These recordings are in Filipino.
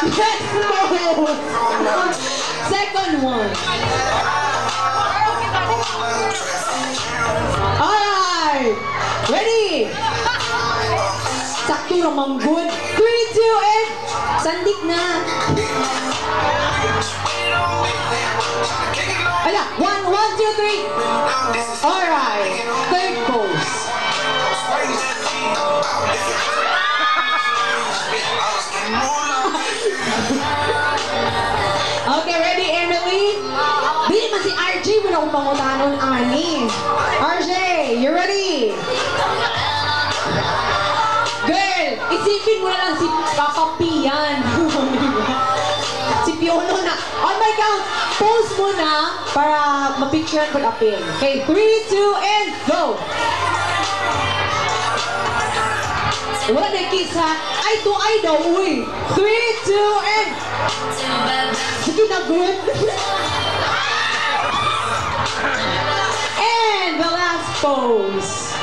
Next pose. Second one. Alright. Ready? Sakto naman good. 3, 2, and sandik na. Ala, 1, 2, 3. Alright. Third pose. Okay, ready, Emily? Di man si RJ, wala akong pangutanon, ani. RJ, you ready? Girl, isipin mo na lang si Papa P yan. Si Piono na. On my count, pose mo na para mapicturean ko apin. Okay, 3, 2, and go! Wala na kiss ha. Eye to eye daw, uy. 3, 2, and... Sige na, good. And the last pose.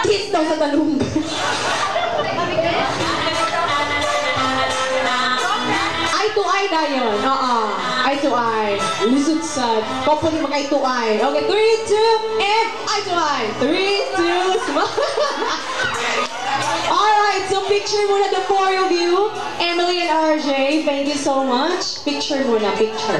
Kiss daw sa talong. Eye to eye na yun. Eye to eye. Lisod sad. Kapag mag-eye to eye. Okay, 3, 2, and eye to eye. 3, 2, smile. Alright, so picture muna the four of you. Emily and RJ, thank you so much. Picture muna, picture.